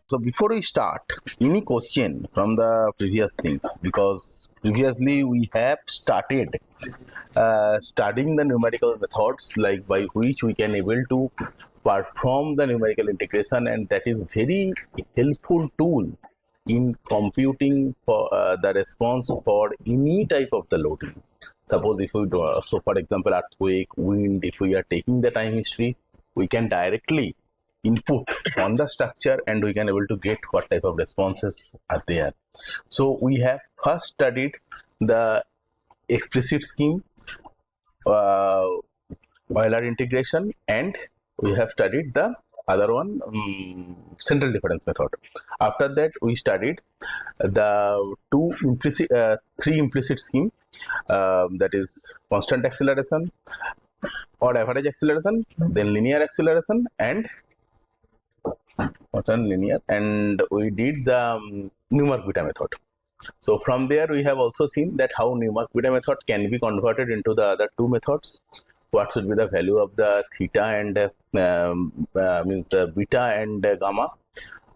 So before we start, any question from the previous things, because previously we have started studying the numerical methods like by which we can able to perform the numerical integration, and that is very helpful tool in computing for the response for any type of the loading. Suppose if we do, so for example earthquake, wind, if we are taking the time history, we can directly input on the structure and we can able to get what type of responses are there. So we have first studied the explicit scheme, Euler integration, and we have studied the other one, central difference method. After that we studied the three implicit scheme, that is constant acceleration or average acceleration, then linear acceleration, and linear, and we did the Newmark beta method. So from there we have also seen that how Newmark beta method can be converted into the other two methods. What should be the value of the theta and means the beta and gamma,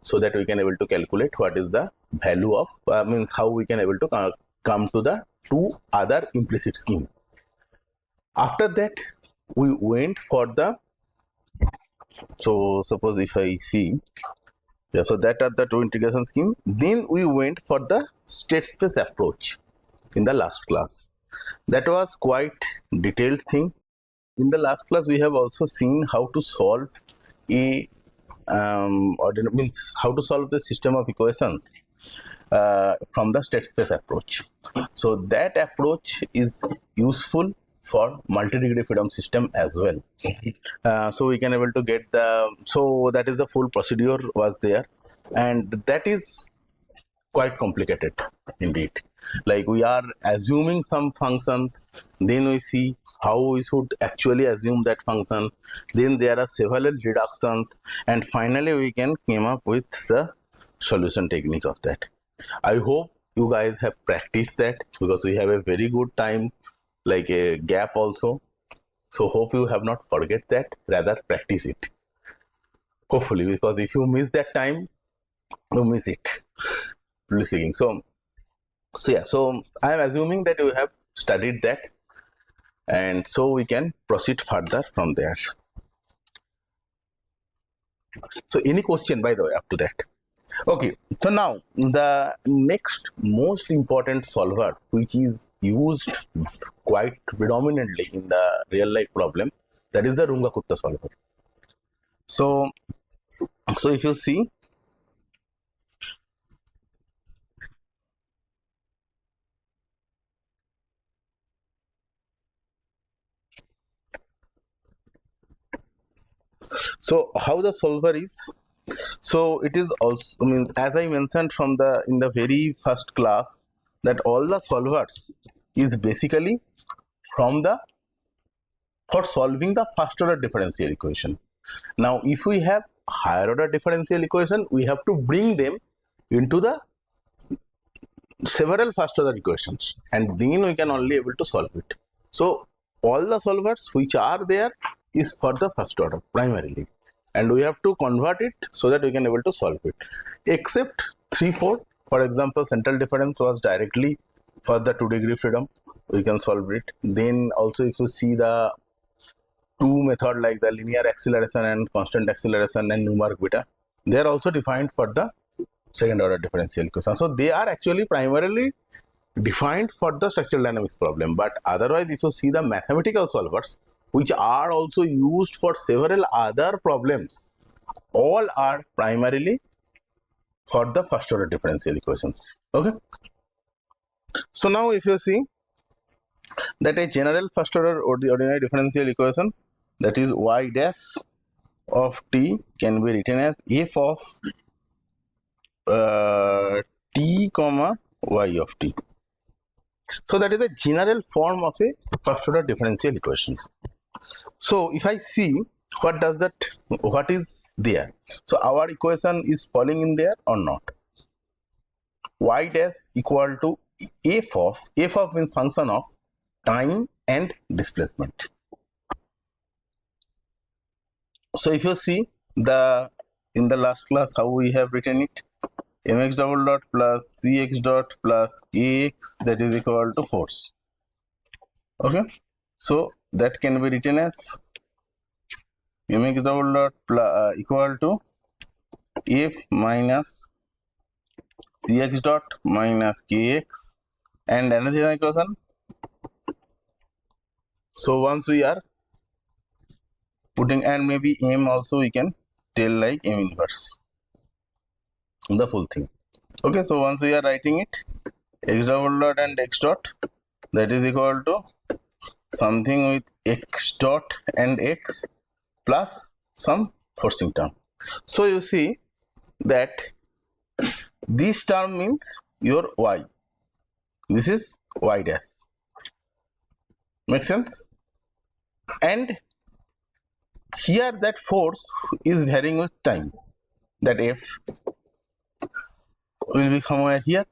so that we can able to calculate what is the value of means how we can able to come to the two other implicit scheme. After that we went for the, so suppose if I see, yeah, so that are the two integration scheme. Then we went for the state space approach in the last class. That was quite detailed thing. In the last class we have also seen how to solve a means how to solve the system of equations from the state space approach. So that approach is useful for multi-degree freedom system as well. So we can able to get the, so that is the full procedure was there, and that is quite complicated indeed. Like we are assuming some functions, then we see how we should actually assume that function, then there are several reductions, and finally we can came up with the solution technique of that. I hope you guys have practiced that, because we have a very good time, like a gap also. So hope you have not forget that, rather practice it, hopefully, because if you miss that time, you miss it, really speaking. So yeah, so I am assuming that you have studied that, and so we can proceed further from there. So any question, by the way, up to that? Okay, so now the next most important solver, which is used quite predominantly in the real life problem, that is the Runge-Kutta solver. So if you see, so how the solver is, so it is also, I mean, as I mentioned from the in the very first class, that all the solvers is basically from the for solving the first order differential equation. Now if we have higher order differential equation, we have to bring them into the several first order equations, and then we can only able to solve it. So all the solvers which are there is for the first order primarily, and we have to convert it so that we can able to solve it, except 3-4. For example, central difference was directly for the 2-degree freedom, we can solve it. Then also if you see the two method like the linear acceleration and constant acceleration and Newmark beta, they are also defined for the second order differential equation. So they are actually primarily defined for the structural dynamics problem, but otherwise if you see the mathematical solvers which are also used for several other problems, all are primarily for the first order differential equations. Okay, so now if you see that a general first order or the ordinary differential equation, that is y dash of t, can be written as f of t comma y of t. So that is a general form of a first order differential equation. So if I see what does that, what is there, so our equation is falling in there or not. Y dash equal to f of means function of time and displacement. So if you see the in the last class how we have written it. Mx double dot plus Cx dot plus Kx, that is equal to force. Okay, so that can be written as Mx double dot plus, equal to F minus Cx dot minus Kx, and another equation. So once we are putting, and maybe M also we can tell like M inverse, the full thing. Okay, so once we are writing it, x double dot and x dot, that is equal to something with x dot and x plus some forcing term. So you see that this term means your y. This is y dash. Make sense? And here that force is varying with time. That F will be somewhere here.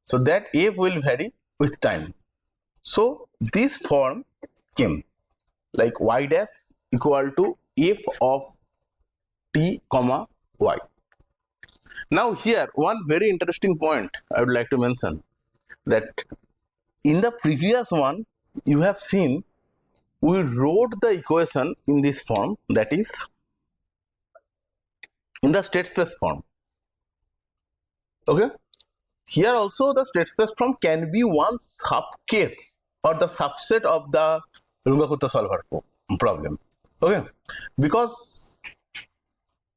So that F will vary with time. So this form came like y dash equal to F of t comma y. Now here one very interesting point I would like to mention, that in the previous one you have seen we wrote the equation in this form, that is in the state space form. Okay, here also the state space form can be one subcase or the subset of the Runge-Kutta solver problem. Okay, because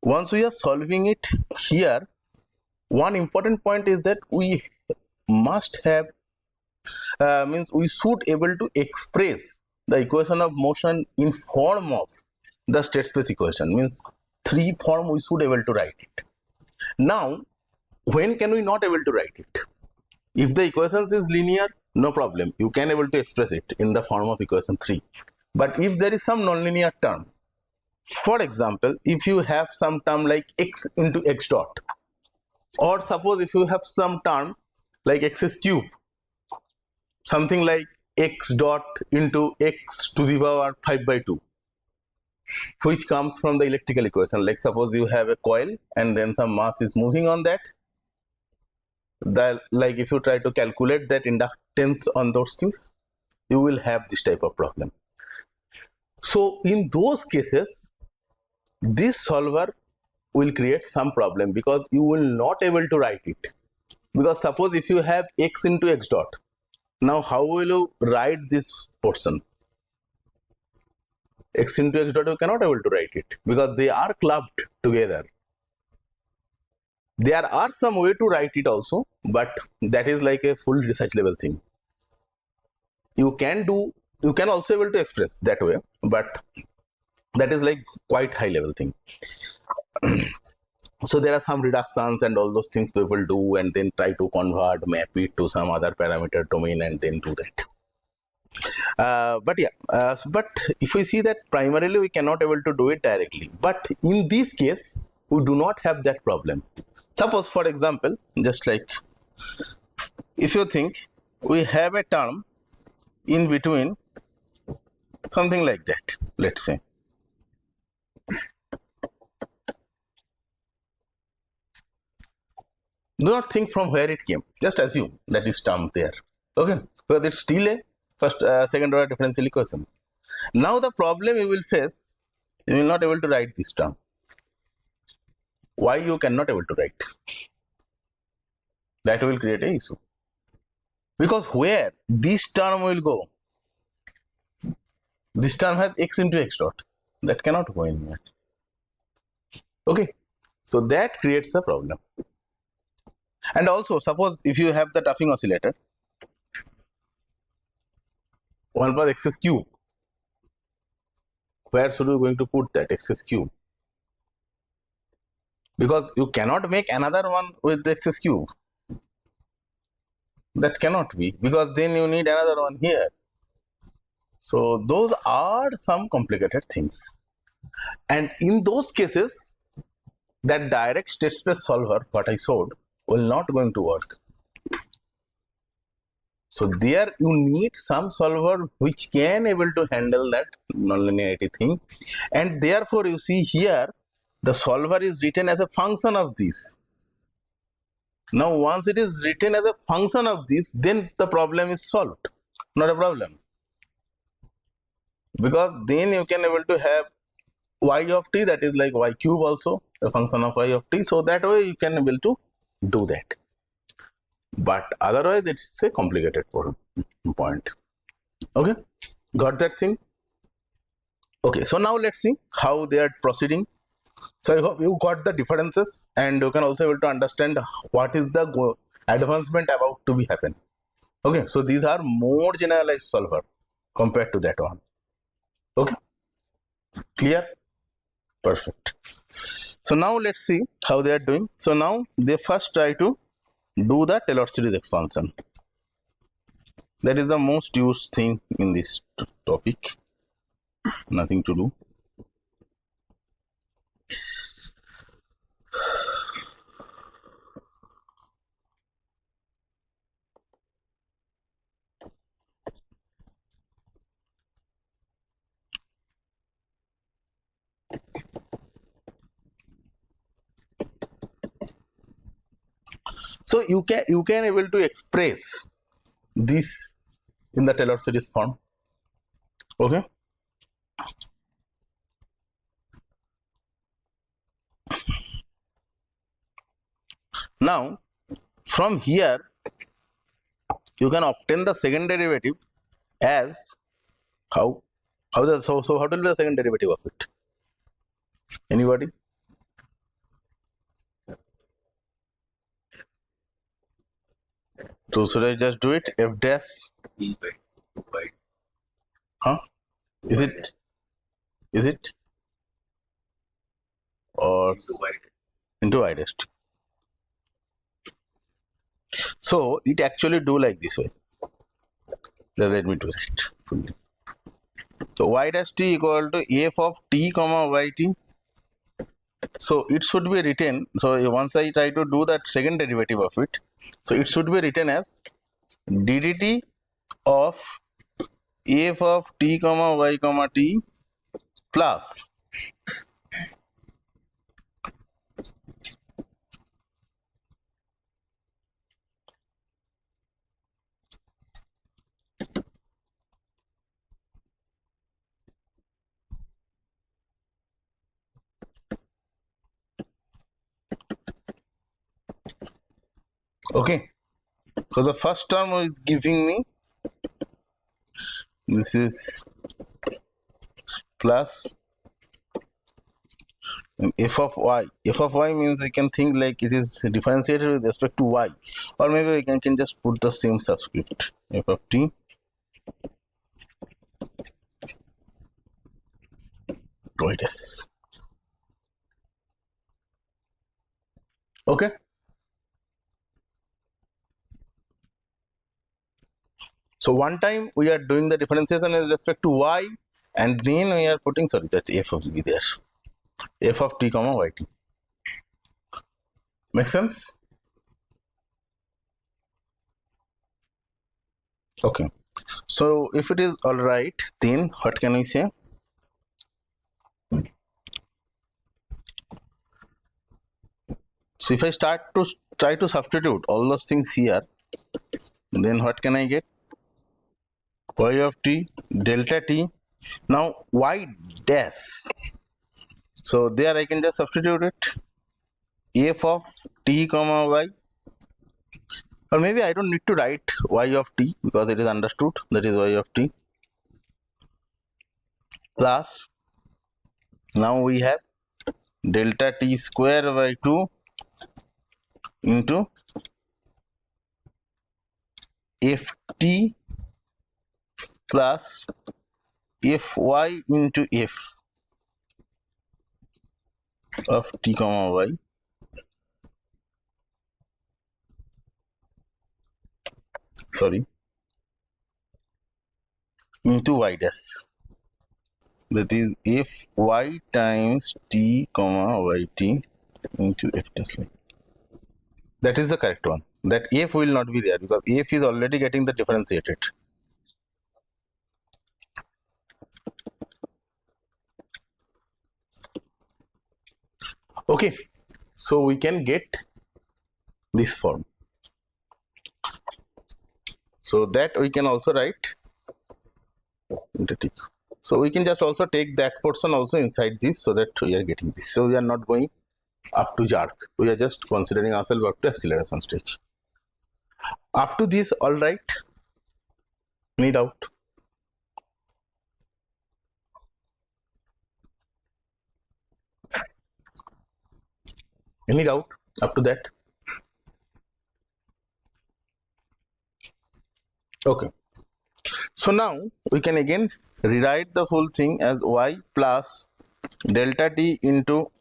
once we are solving it here, one important point is that we must have means we should able to express the equation of motion in form of the state space equation, means three form we should able to write it. Now when can we not able to write it? If the equations is linear, no problem, you can able to express it in the form of equation 3. But if there is some nonlinear term, for example, if you have some term like x into x dot, or suppose if you have some term like x cube, something like x dot into x to the power 5 by 2, which comes from the electrical equation. Like suppose you have a coil and then some mass is moving on that, like if you try to calculate that inductance on those things, you will have this type of problem. So in those cases, this solver will create some problem because you will not able to write it. Because suppose if you have x into x dot, now how will you write this portion? X into x dot, you cannot able to write it because they are clubbed together. There are some way to write it also, but that is like a full research level thing. You can also able to express that way, but that is like quite high level thing. So there are some reductions and all those things people do, and then try to convert, map it to some other parameter domain and then do that. But if we see that primarily we cannot able to do it directly, but in this case we do not have that problem. Suppose for example, just like if you think we have a term in between, something like that, let's say. Do not think from where it came, just assume that is term there. Okay, because it's still a second order differential equation. Now the problem you will face, you will not able to write this term. Why you cannot able to write? That will create a issue. Because where this term will go, this term has x into x dot, that cannot go in here. Okay, so that creates a problem. And also suppose if you have the Tuffing oscillator, 1 plus x cube, where should we going to put that x cube? Because you cannot make another one with the x cube. That cannot be, because then you need another one here. So those are some complicated things. And in those cases, that direct state space solver, what I showed, will not going to work. So there you need some solver which can able to handle that nonlinearity thing. And therefore you see here, the solver is written as a function of this. Now once it is written as a function of this, then the problem is solved, not a problem, because then you can able to have y of t, that is like y cube also, a function of y of t, so that way you can able to do that. But otherwise it's a complicated point. Okay, got that thing? Okay, so now let's see how they are proceeding. So I hope you got the differences, and you can also able to understand what is the advancement about to be happen. Okay, so these are more generalized solver compared to that one. Okay, clear? Perfect. So now let's see how they are doing. So now they first try to do the Taylor series expansion. That is the most used thing in this topic. Nothing to do. So you can able to express this in the Taylor series form. Okay. Now from here you can obtain the second derivative as how how what will be the second derivative of it? Anybody? So should I just do it? F dash. Huh? Is it? Is it? Or into y dash. So it actually do like this way. Let me do that fully. So y dash t equal to f of t comma yt. So it should be written. So once I try to do that second derivative of it, so it should be written as ddt of f of t comma y comma t plus okay. So the first term is giving me this is plus f of y. F of y means we can think like it is differentiated with respect to y, or maybe we can just put the same subscript f of t y dash. Okay. So one time we are doing the differentiation with respect to y, and then we are putting, sorry, that f of be there, f of t comma yt. Make sense? Okay. So if it is all right, then what can I say? So if I try to substitute all those things here, then what can I get? Y of t delta t. Now y dash. So there I can just substitute it. F of t comma y. Or maybe I don't need to write y of t because it is understood. That is y of t. Plus now we have delta t square by 2 into ft plus fy into f of t comma y into y dash, that is fy times t comma yt into f dash y. That is the correct one. That f will not be there because f is already getting the differentiated. Okay, so we can get this form. So that we can also write. So we can just also take that portion also inside this, so that we are getting this. So we are not going up to jerk. We are just considering ourselves up to acceleration stage. Up to this, all right. Any doubt? Any doubt up to that? Okay. So now we can again rewrite the whole thing as y plus delta t into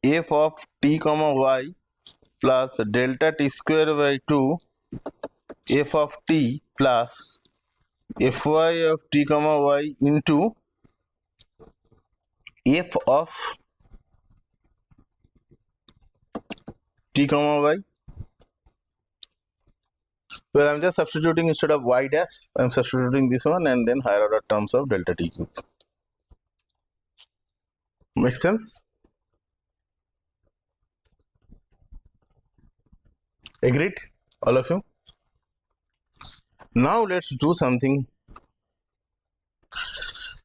f of t comma y plus delta t square by 2 f of t plus fy of t comma y into f of t comma y. Well, I'm just substituting instead of y dash, I'm substituting this one and then higher order terms of delta t cube. Make sense? Agreed, all of you? Now let's do something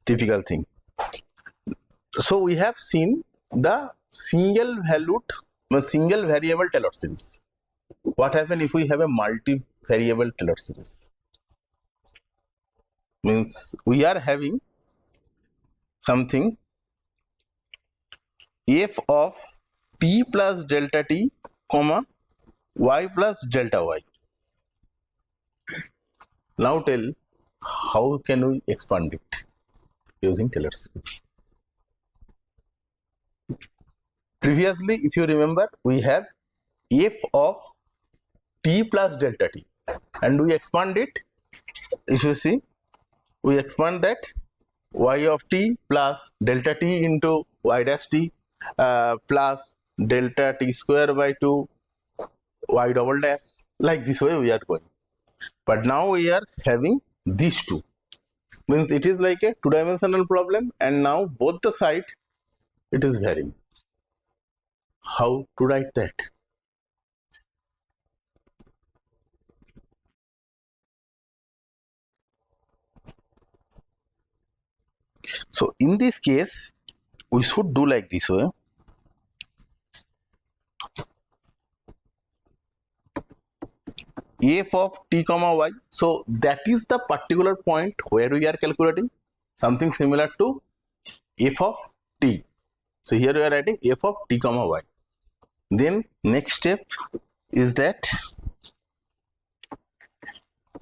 typical thing. So we have seen the single variable Taylor series. What happens if we have a multi-variable Taylor series? Means we are having something f of t plus delta t comma y plus delta y. Now tell how can we expand it using Taylor series. Previously, if you remember, we have f of t plus delta t and we expand it. If you see, we expand that y of t plus delta t into y dash t plus delta t square by 2 y double dash. Like this way we are going. But now we are having these two. Means it is like a two-dimensional problem and now both the side it is varying. How to write that? So in this case, we should do like this way. F of t comma y. So that is the particular point where we are calculating something similar to f of t. So here we are writing f of t comma y. Then next step is that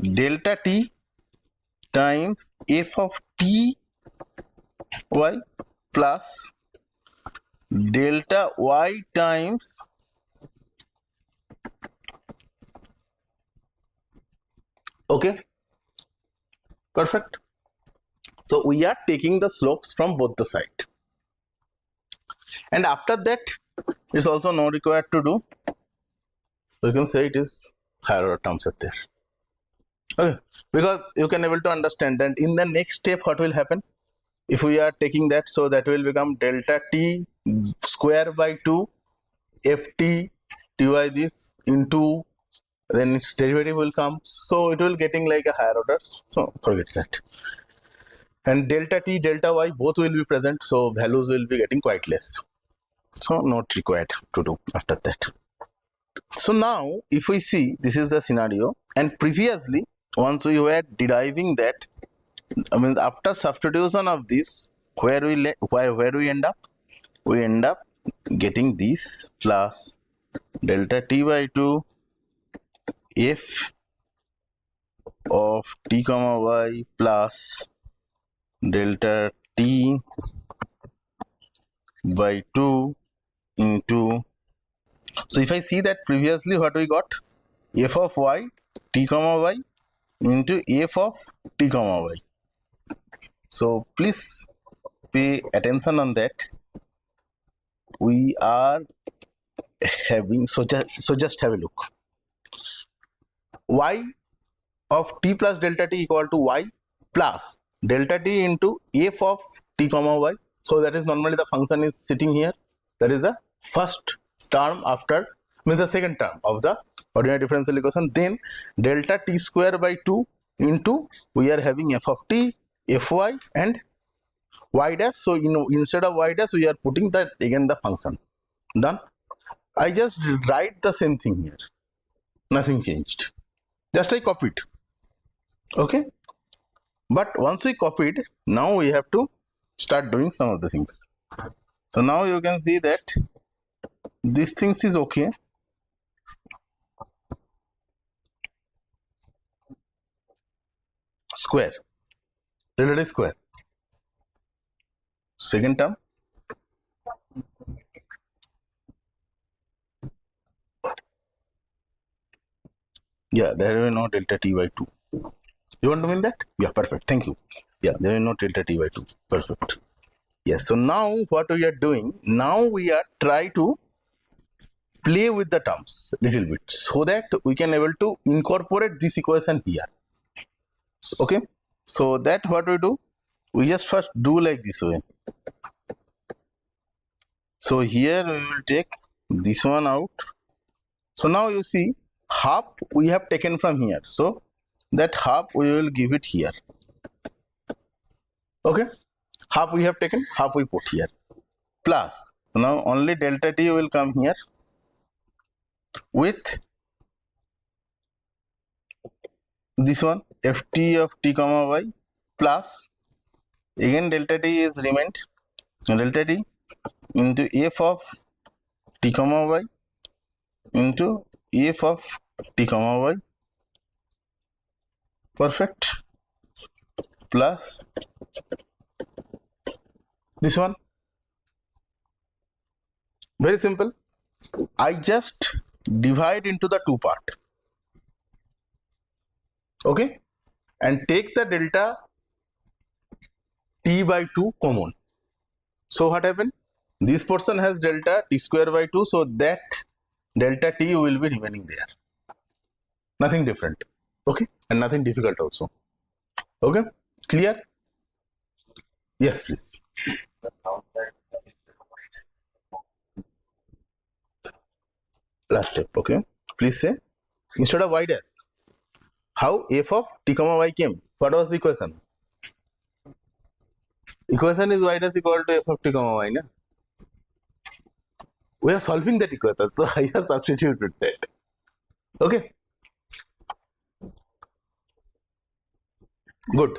delta t times f of t y plus delta y times okay, perfect. So we are taking the slopes from both the side, and after that it's also not required to do. So you can say it is higher order terms are there. Okay, because you can able to understand that in the next step what will happen if we are taking that. So that will become delta t square by 2 ft dy this into, then its derivative will come, so it will getting like a higher order, so forget that. And delta t delta y both will be present, so values will be getting quite less, so not required to do after that. So now if we see, this is the scenario, and previously once we were deriving that, I mean after substitution of this, where we end up, we end up getting this plus delta t by 2 f of t comma y plus delta t by 2 into, so if I see that previously what we got, f of y t comma y into f of t comma y. So please pay attention on that. We are having, so just have a look. Y of t plus delta t equal to y plus delta t into f of t comma y. So that is normally the function is sitting here. That is the first term after, means the second term of the ordinary differential equation, then delta t square by 2 into, we are having f of t, fy and y dash. So instead of y dash we are putting that again the function. Done. I just write the same thing here, nothing changed, just I copied. Okay, but once we copied, now we have to start doing some of the things. So now you can see that these things is okay. Square, relative square, second term, yeah, there will no delta t by 2. You want to mean that? Yeah, perfect, thank you. Yeah, there is no delta t by 2, perfect. Yes, so now what we are doing, now we are try to play with the terms little bit so that we can able to incorporate this equation here. So, okay, so that what we do, we just first do like this way. So here we will take this one out. So now you see half we have taken from here, so that half we will give it here. Okay, half we have taken, half we put here, plus now only delta t will come here with this one ft of t comma y, plus again delta t is remained, delta t into f of t comma y into f of t comma y, perfect, plus this one. Very simple, I just divide into the two part, okay, and take the delta t by 2 common. So what happened, this portion has delta t square by 2, so that delta t will be remaining there, nothing different, okay, and nothing difficult also. Okay, clear? Yes, please. Last step, okay, please say, instead of y dash, how f of t comma y came? What was the equation? Equation is y dash equal to f of t comma y, na? We are solving that equation, so I have substituted that. Okay, good,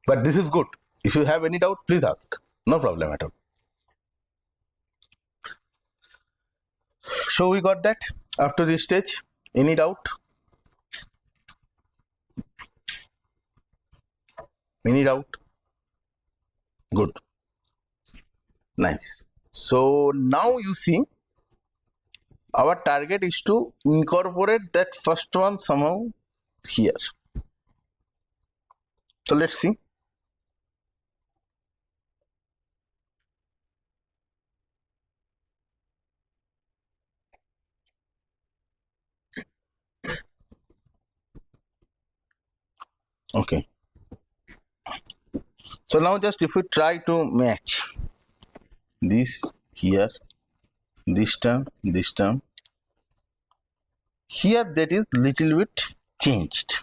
but this is good. If you have any doubt, please ask, no problem at all. So we got that up to this stage. Any doubt? Any doubt? Good, nice. So now you see our target is to incorporate that first one somehow here. So let's see. Okay, so now just if we try to match this here, this term here, that is little bit changed.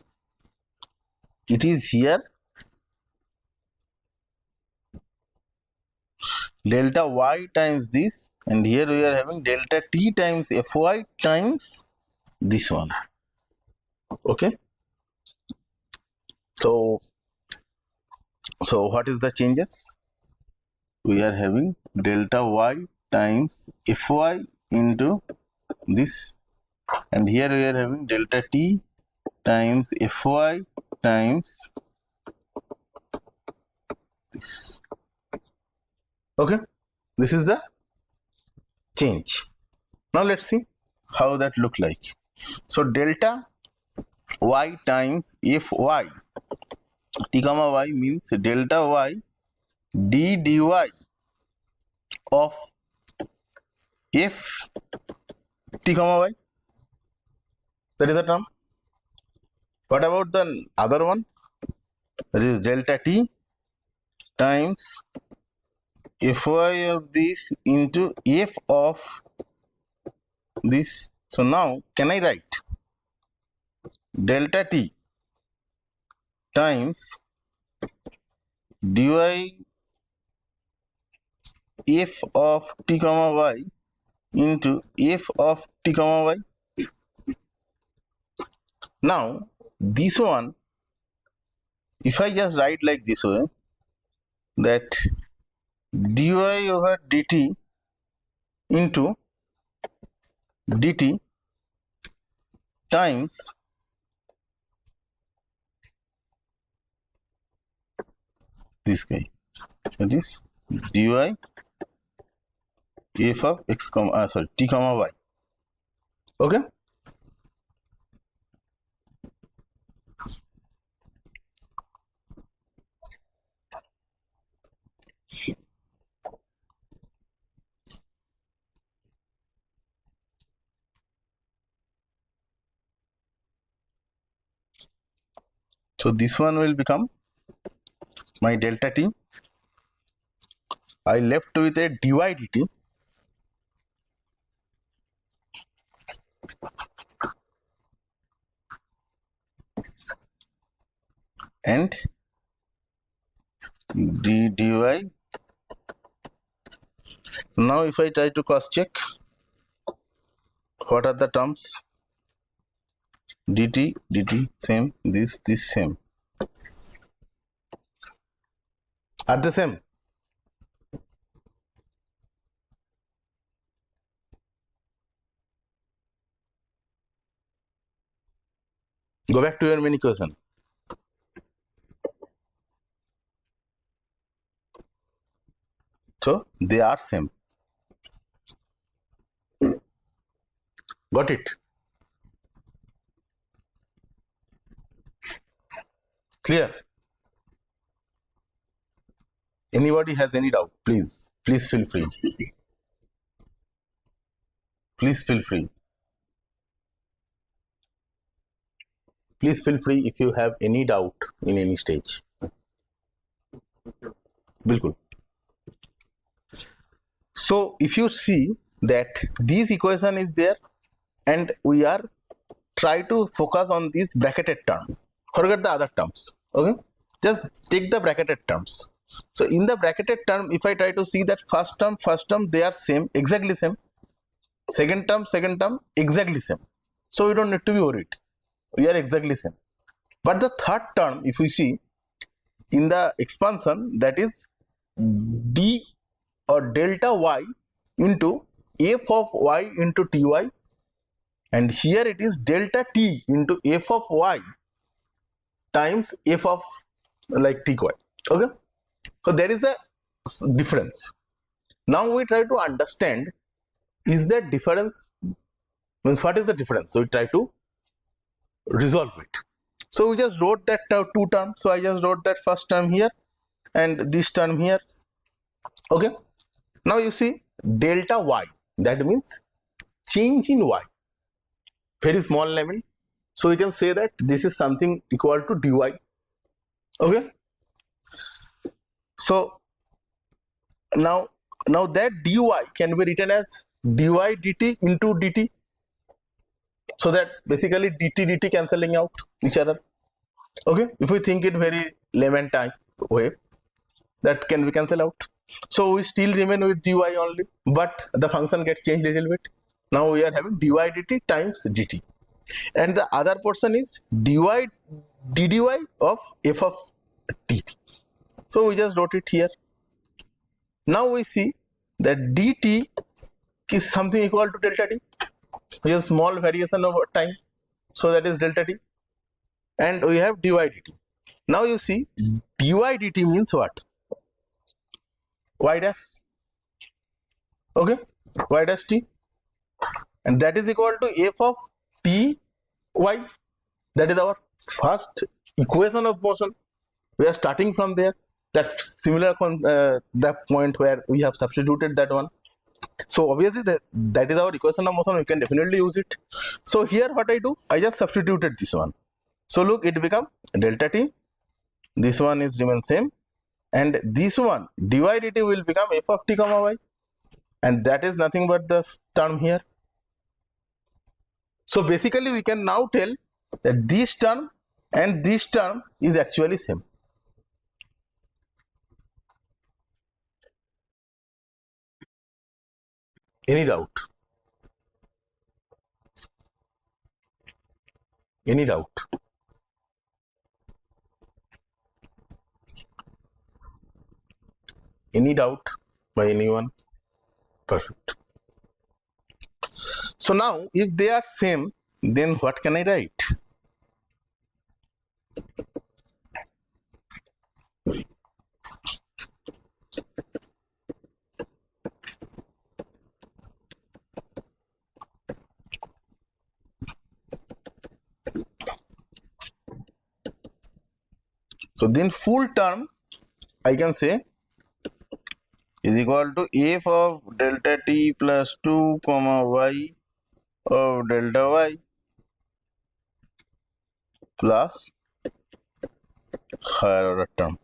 It is here delta y times this, and here we are having delta t times fy times this one. Okay, so what is the changes? We are having delta y times fy into this, and here we are having delta t times fy times this. Okay, this is the change. Now let's see how that look like. So delta y times fy t comma y means delta y d dy of f t comma y, that is the term. What about the other one? That is delta t times Fy of this into f of this. So now can I write delta t times dy f of t comma y into f of t comma y. Now this one, if I just write like this way, that dy over dt into dt times this guy, that is dy f of x comma t comma y. Okay. So this one will become my delta t. I left with a dy dt and dy. Now if I try to cross check, what are the terms? dt same, this same, are the same. Go back to your main equation. So they are same. Got it? Clear? Anybody has any doubt? Please feel free. Please feel free. Please feel free if you have any doubt in any stage. Bilkul. So if you see that this equation is there and we are try to focus on this bracketed term, forget the other terms. Okay, just take the bracketed terms. So in the bracketed term, if I try to see that first term, they are same, exactly same. Second term, exactly same. So we don't need to be worried. We are exactly same. But the third term, if we see in the expansion, that is d or delta y into f of y into ty, and here it is delta t into f of y times f of like ty. Okay, so there is a difference. Now we try to understand, is that difference, means what is the difference? So we try to resolve it. So we just wrote that two terms. So I just wrote that first term here and this term here. Okay, now you see delta y, that means change in y, very small level. So we can say that this is something equal to dy. Okay, so now that dy can be written as dy dt into dt, so that basically dt cancelling out each other. Okay, if we think it very layman type way, that can be cancelled out. So we still remain with dy only, but the function gets changed a little bit. Now we are having dy dt times dt, and the other portion is dy ddy of f of dt. So we just wrote it here. Now we see that dt is something equal to delta t, which is small variation over time, so that is delta t, and we have dy dt. Now you see dy dt means what? Y dash. Okay, y dash t, and that is equal to f of t y. That is our first equation of motion. We are starting from there, that similar the point where we have substituted that one. So obviously that is our equation of motion. We can definitely use it. So here what I do, I just substituted this one. So look, it become delta t. This one is remain same, and this one dy dt will become f of t comma y, and that is nothing but the term here. So basically we can now tell that this term and this term is actually same. Any doubt? Any doubt? Any doubt by anyone? Perfect. So now if they are same, then what can I write? So then full term I can say is equal to f of delta t plus 2 comma y of delta y plus higher order term.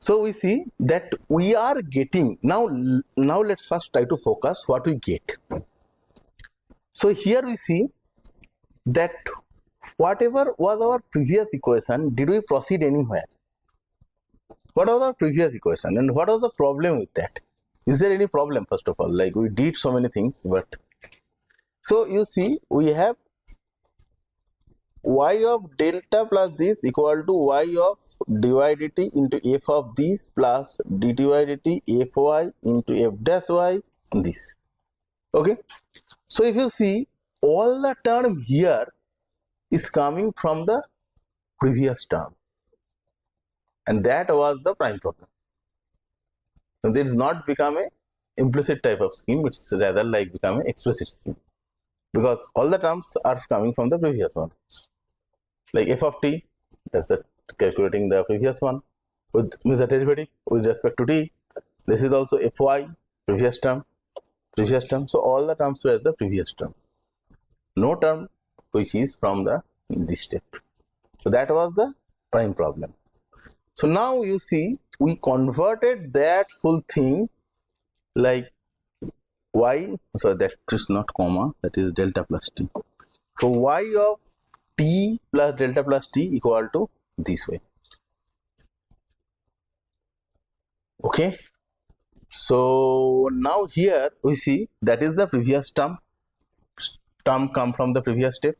So we see that we are getting now let's first try to focus what we get. So here we see that whatever was our previous equation, did we proceed anywhere? What was our previous equation and what was the problem with that? Is there any problem? First of all, like we did so many things, but so you see we have y of delta plus this equal to y of dy dt into f of this plus dy dt fy into f dash y this. Okay, so if you see all the term here is coming from the previous term, and that was the prime problem. So it is not become a implicit type of scheme, it's rather like become an explicit scheme, because all the terms are coming from the previous one. Like f of t, that's the calculating the previous one with the derivative with respect to t. This is also fy, previous term. So all the terms were the previous term. No term which is from the this step. So that was the prime problem. So now you see we converted that full thing like y, so that is not comma, that is delta plus t. So y of t plus delta plus t equal to this way. Okay, so now here we see that is the previous term come from the previous step.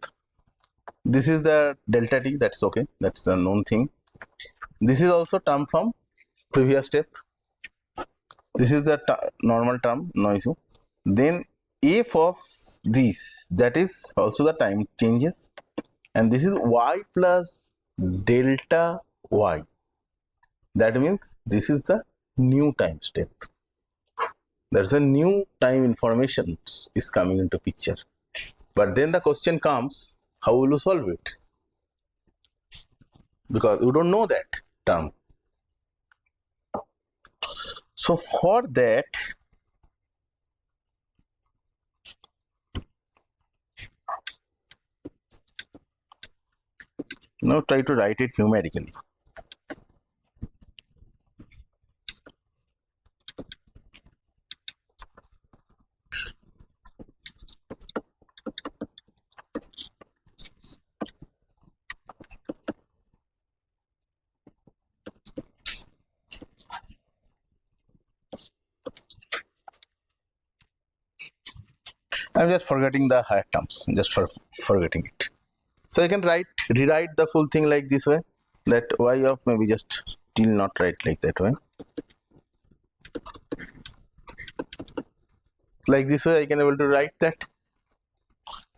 This is the delta t, that's okay, that's a known thing. This is also term from previous step. This is the normal term, no issue. Then f of this, that is also the time changes, and this is y plus delta y. That means this is the new time step. There's a new time information is coming into picture. But then the question comes, how will you solve it? Because you don't know that term. So for that, now try to write it numerically. I'm just forgetting the higher terms, just for forgetting it. So you can rewrite the full thing like this way, that y of maybe just still not write like that way. Like this way I can able to write that.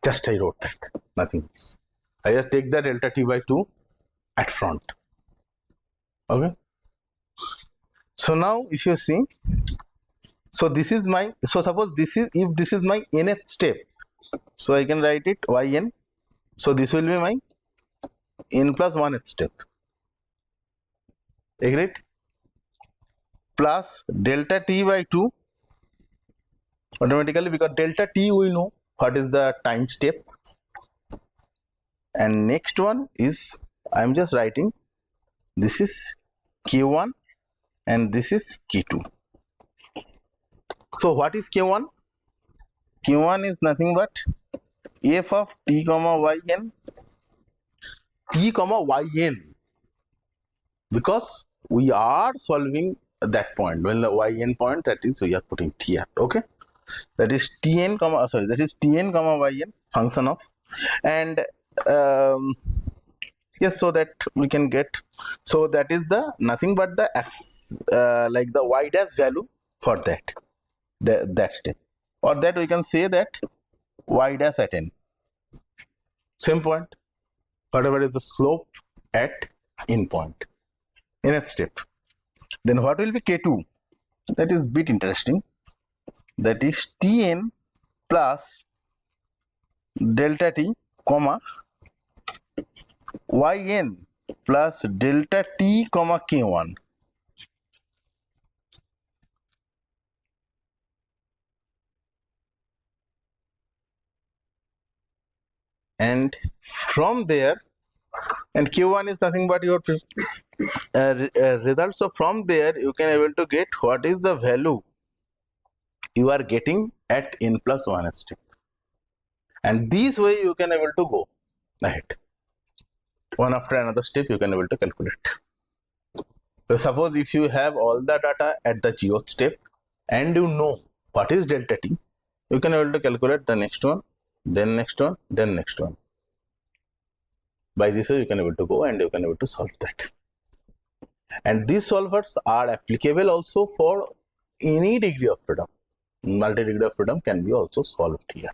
Just I wrote that, nothing else. I just take the delta t by 2 at front. Okay. So now if you see, so this is my, so suppose this is, if this is my nth step, so I can write it yn. So this will be my n plus 1th step. Agreed? Plus delta t by 2 automatically, because delta t we know what is the time step. And next one is, I am just writing, this is k1 and this is K2. So what is K1? K1 is nothing but f of t comma yn, t comma yn, because we are solving that point. When the yn point, that is we are putting t here. Okay, that is tn comma that is tn comma yn function of, and yes, so that we can get, so that is the nothing but the x like the y dash value for that step, or that we can say that y dash at n, same point, whatever is the slope at in point, nth step. Then what will be K2? That is bit interesting. That is Tn plus delta t comma yn plus delta t comma K1. And from there, and Q1 is nothing but your result. So from there you can able to get what is the value you are getting at n plus 1 step, and this way you can able to go ahead. One after another step you can able to calculate. So suppose if you have all the data at the 0th step and you know what is delta t, you can able to calculate the next one, then next one, then next one. By this way you can able to go and you can able to solve that. And these solvers are applicable also for any degree of freedom. Multi-degree of freedom can be also solved here.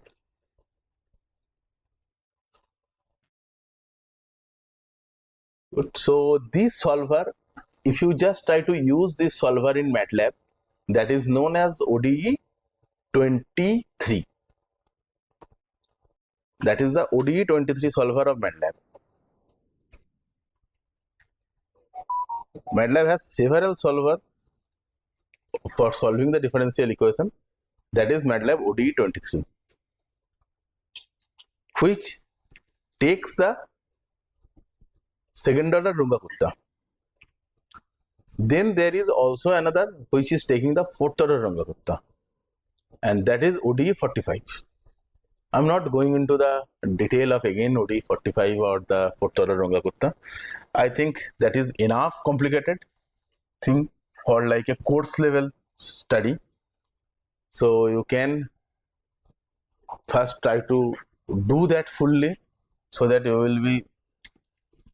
So this solver, if you just try to use this solver in MATLAB, that is known as ODE 23. That is the ODE 23 solver of MATLAB. MATLAB has several solvers for solving the differential equation. That is MATLAB ODE 23, which takes the second order Runge-Kutta. Then there is also another which is taking the fourth order Runge-Kutta, and that is ODE 45. I'm not going into the detail of again ODE 45 or the fourth order Runge-Kutta. I think that is enough complicated thing for like a course level study. So you can first try to do that fully, so that you will be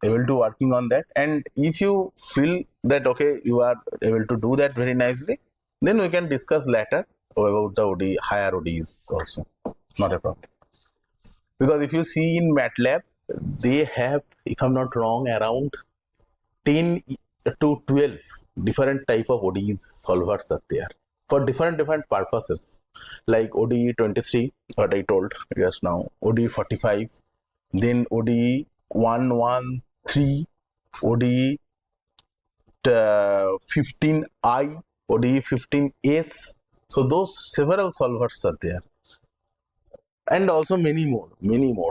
able to working on that. And if you feel that okay, you are able to do that very nicely, then we can discuss later about the ODE, higher ODEs also. Not a problem. Because if you see in MATLAB, they have, if I'm not wrong, around 10 to 12 different type of ODEs solvers are there for different purposes, like ODE 23, what I told just now, ODE 45, then ODE 113, ODE 15I, ODE 15S. So those several solvers are there, and also many more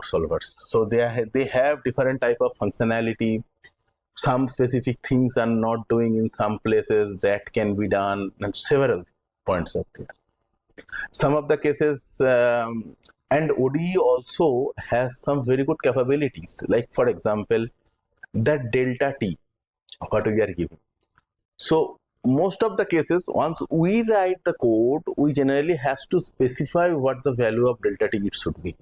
solvers. So they have different type of functionality. Some specific things are not doing in some places, that can be done, and several points up there. Some of the cases, and ODE also has some very good capabilities, like for example that delta t what we are given. So most of the cases, once we write the code, we generally have to specify what the value of delta t it should be.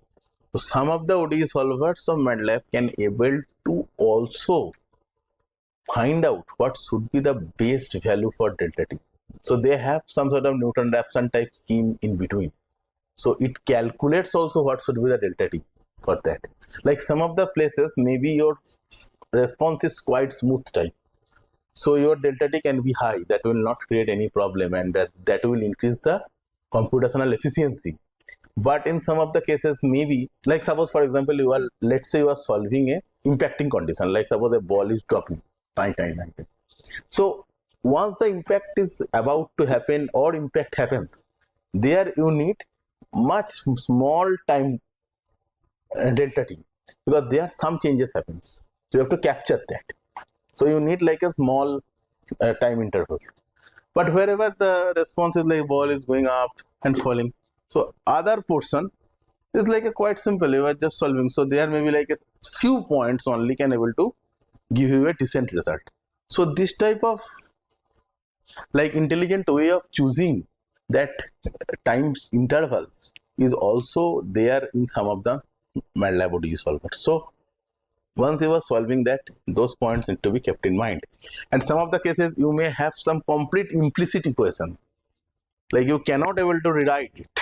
So some of the ODE solvers of MATLAB can able to also find out what should be the best value for delta t. So they have some sort of Newton-Raphson type scheme in between. So it calculates also what should be the delta t for that. Like some of the places, maybe your response is quite smooth type, so your delta t can be high. That will not create any problem, and that will increase the computational efficiency. But in some of the cases, maybe like suppose for example you are, let's say you are solving a impacting condition, like suppose a ball is dropping. So once the impact is about to happen or impact happens, there you need much small time delta t, because there some changes happens. So you have to capture that. So you need like a small time interval. but wherever the response is like ball is going up and falling, so other portion is like a quite simple, you are just solving, so there may be like a few points only can able to give you a decent result. So this type of like intelligent way of choosing that time interval is also there in some of the MATLAB ODE solvers. So once you are solving that, those points need to be kept in mind. And some of the cases you may have some complete implicit equation, like you cannot able to rewrite it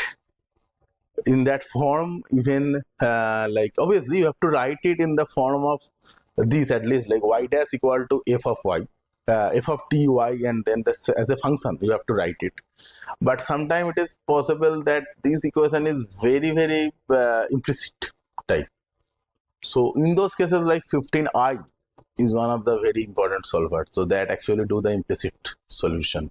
in that form, even like obviously you have to write it in the form of these, at least like y dash equal to f of y, f of t y, and then this as a function you have to write it. But sometimes it is possible that this equation is very implicit type. So in those cases, like 15i is one of the very important solvers, so that actually do the implicit solution.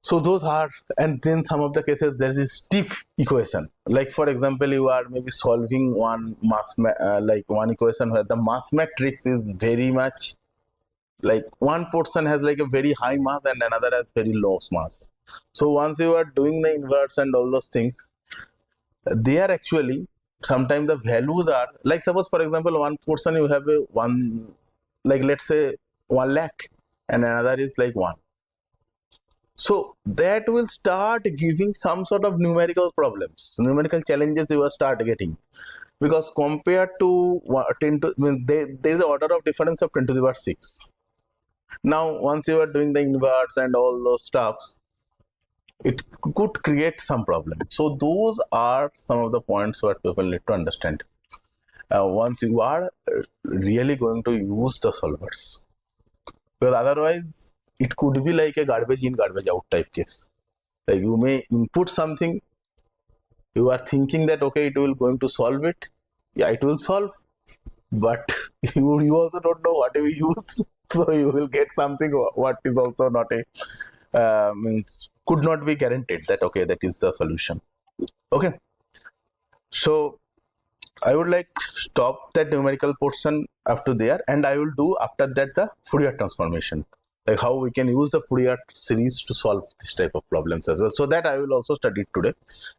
So those are, and then some of the cases there is a steep equation, like for example you are maybe solving one mass like one equation where the mass matrix is very much like one portion has like a very high mass and another has very low mass. So once you are doing the inverse and all those things, they are actually sometimes the values are like, suppose for example one portion you have a one, like let's say 1 lakh and another is like 1. So that will start giving some sort of numerical problems, numerical challenges you will start getting, because compared to 10 to, I mean, there is an order of difference of 10 to the power 6. Now once you are doing the inverse and all those stuffs, it could create some problem. So those are some of the points what people need to understand once you are really going to use the solvers, because otherwise it could be like a garbage in garbage out type case. Like you may input something, you are thinking that okay it will going to solve it, yeah it will solve, but you also don't know what we use, so you will get something what is also not a means could not be guaranteed that okay that is the solution. Okay, so I would like stop that numerical portion up to there, and I will do after that the Fourier transformation, like how we can use the Fourier series to solve this type of problems as well. So that I will also study today.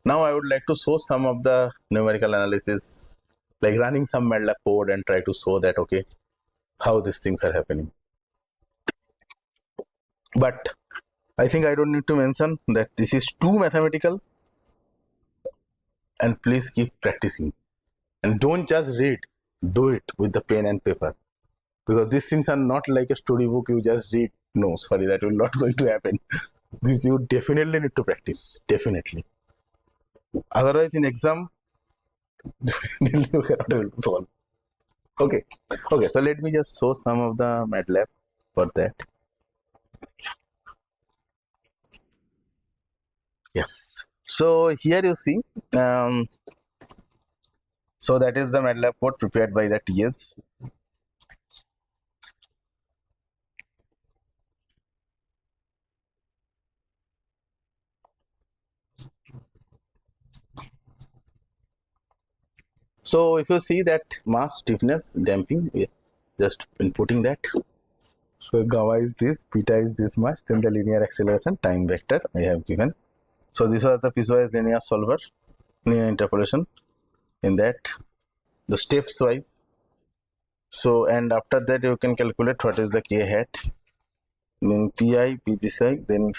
Now I would like to show some of the numerical analysis, like running some MATLAB code and try to show that okay how these things are happening. But I think I don't need to mention that this is too mathematical, and please keep practicing. And don't just read, do it with the pen and paper, because these things are not like a storybook you just read. No, sorry, that will not going to happen. This you definitely need to practice, definitely. Otherwise, in exam, definitely you cannot able to solve. Okay, okay. So let me just show some of the MATLAB for that. Yes. So here you see. So that is the MATLAB code prepared by the TS. So if you see that mass stiffness damping, we are just inputting that. So gamma is this, beta is this much, then the linear acceleration time vector I have given. So this was the piecewise linear solver, linear interpolation in that, the steps wise. So and after that you can calculate what is the k hat, then pi, p this side, then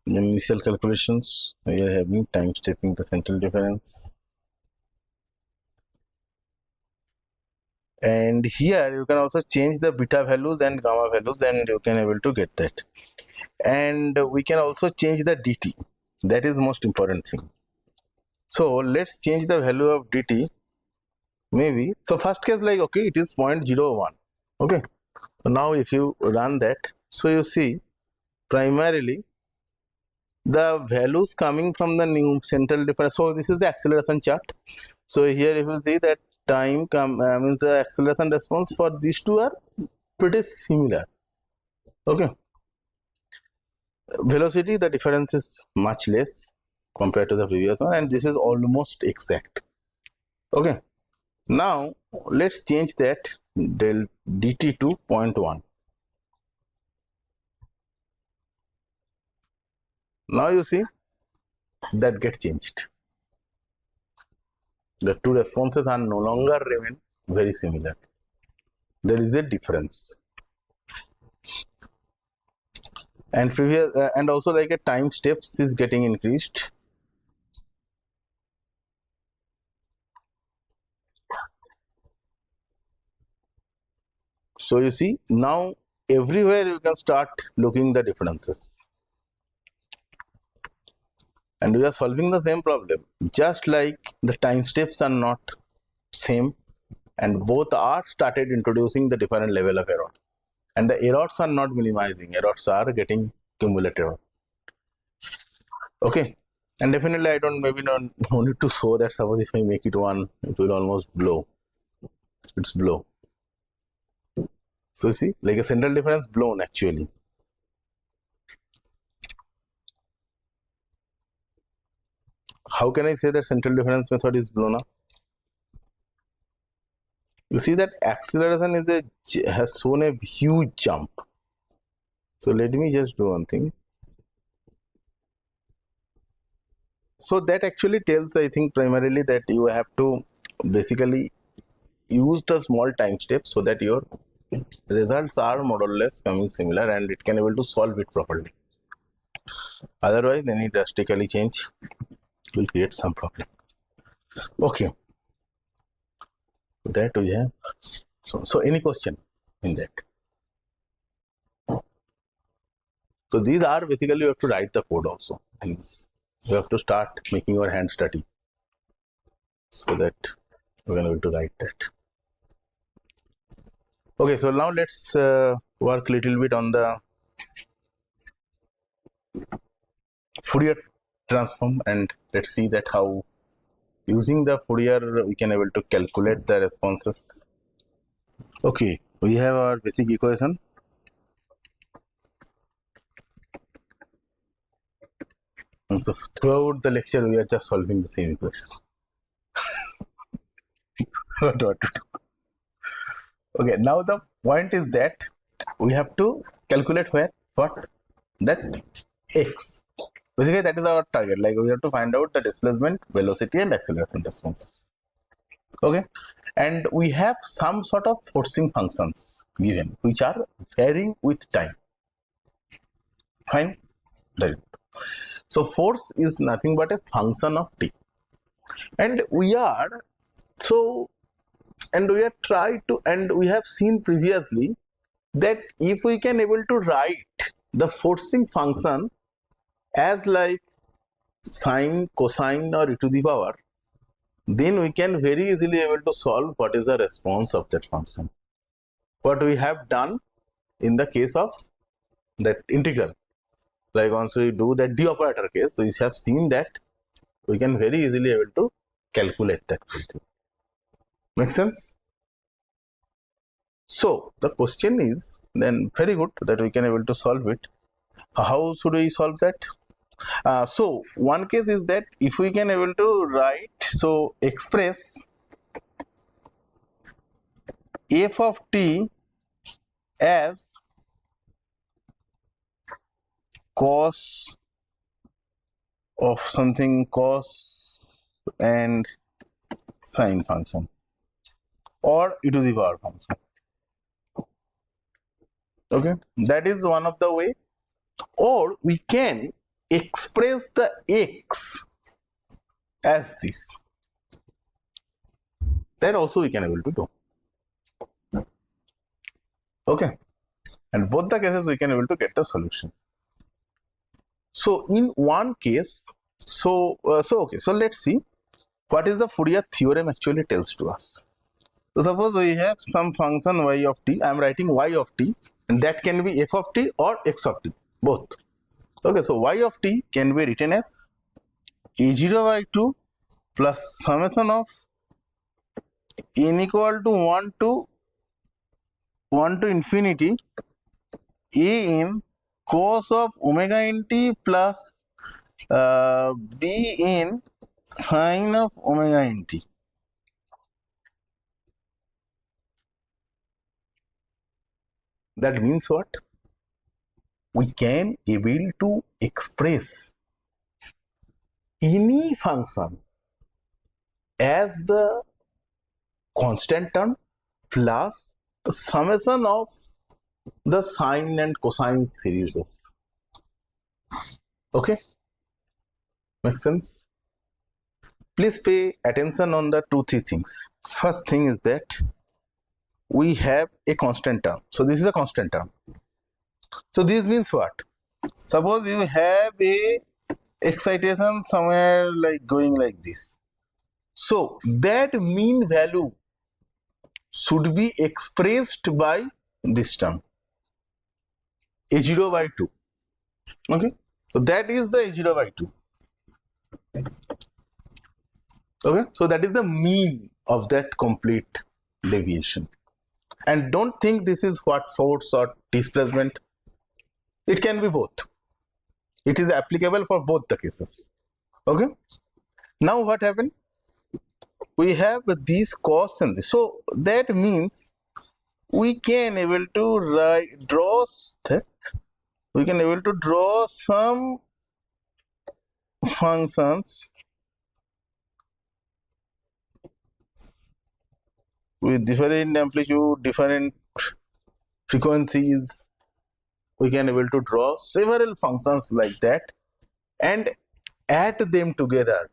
initial calculations. We are having time stepping the central difference. And here you can also change the beta values and gamma values, and you can able to get that. And we can also change the dt, that is most important thing. So let's change the value of dt, maybe. So first case, like okay it is 0.01. okay, so now if you run that, so you see primarily the values coming from the new central difference. So this is the acceleration chart. So here if you see that time means the acceleration response for these two are pretty similar. Okay, velocity, the difference is much less compared to the previous one, and this is almost exact. Okay, now let's change that del dt to 0.1. Now you see that get changed. The two responses are no longer remain very similar. There is a difference. And previous and also like a time steps is getting increased. So you see now everywhere you can start looking the differences. And we are solving the same problem, just like the time steps are not same and both are started introducing the different level of error, and the errors are not minimizing, errors are getting cumulative. Okay, and definitely I don't maybe no need to show that. Suppose if I make it 1, it will almost blow. It's blow. So see, like a central difference blown actually. How can I say that central difference method is blown up? You see that acceleration is has shown a huge jump. So let me just do one thing. So that actually tells, I think, primarily that you have to basically use the small time steps so that your results are more or less coming similar and it can able to solve it properly. Otherwise, then it drastically change will create some problem. Okay, that we have. So any question in that? So these are basically you have to write the code also. Hence, you have to start making your hands dirty so that we are able to write that. Okay, so now let's work a little bit on the Fourier transform, and let's see that how using the Fourier we can able to calculate the responses. Okay, we have our basic equation. And so throughout the lecture we are just solving the same equation. What to do? Okay, now the point is that we have to calculate where what that x. Basically that is our target. Like we have to find out the displacement, velocity and acceleration responses. Okay, and we have some sort of forcing functions given which are varying with time. Fine. Right. So force is nothing but a function of t, and we are so and we are trying to, and we have seen previously that if we can able to write the forcing function as like sine, cosine or e to the power, then we can very easily able to solve what is the response of that function. What we have done in the case of that integral, like once we do that d operator case, we have seen that we can very easily able to calculate that thing. Make sense? So the question is then very good that we can able to solve it. How should we solve that? So one case is that if we can able to write, so express f of t as cos of something, cos and sine function or e to the power function. Okay, that is one of the way. Or we can express the x as this. That also we can able to do. Okay, and both the cases we can able to get the solution. So in one case, so okay, so let's see what is the Fourier theorem actually tells to us. So suppose we have some function y of t. I am writing y of t, and that can be f of t or x of t, both. Okay, so y of t can be written as a0 by 2 plus summation of n equal to 1 to infinity a in cos of omega n t plus b in sine of omega n t. That means what? We can able to express any function as the constant term plus the summation of the sine and cosine series. Okay, makes sense? Please pay attention on the 2-3 things. First thing is that we have a constant term. So this is a constant term. So this means what? Suppose you have a excitation somewhere like going like this. So that mean value should be expressed by this term A0 by 2. Okay, so that is the A0 by 2. Okay, so that is the mean of that complete deviation. And don't think this is what force or displacement. It can be both. It is applicable for both the cases. Okay, now what happened? We have these costs and this. So that means we can able to draw some functions with different amplitude, different frequencies. We can able to draw several functions like that and add them together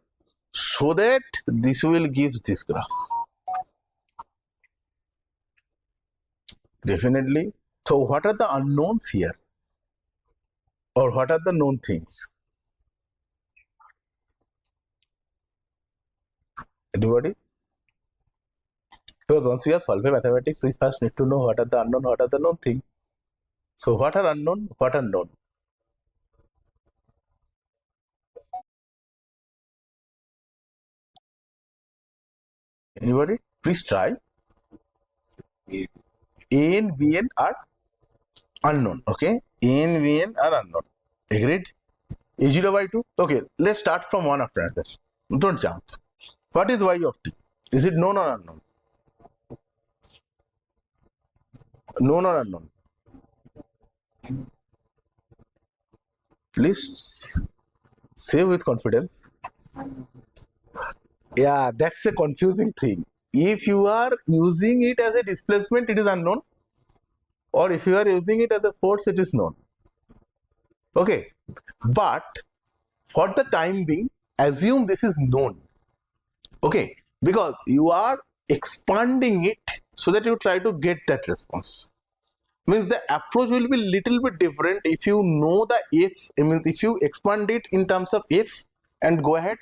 so that this will give this graph. Definitely. So what are the unknowns here? Or what are the known things? Anybody? Because once we have solved mathematics, we first need to know what are the unknown, what are the known things. So what are unknown, what are known? Anybody? Please try. A and Bn are unknown. Okay, A and Bn are unknown. Agreed? A0 by 2. Okay, let's start from one after another. Don't jump. What is y of t? Is it known or unknown? Known or unknown? Please say with confidence. Yeah, that's a confusing thing. If you are using it as a displacement, it is unknown. Or if you are using it as a force, it is known. Okay, but for the time being, assume this is known. Okay, because you are expanding it so that you try to get that response. Means the approach will be little bit different if you know the f. I mean, if you expand it in terms of f and go ahead,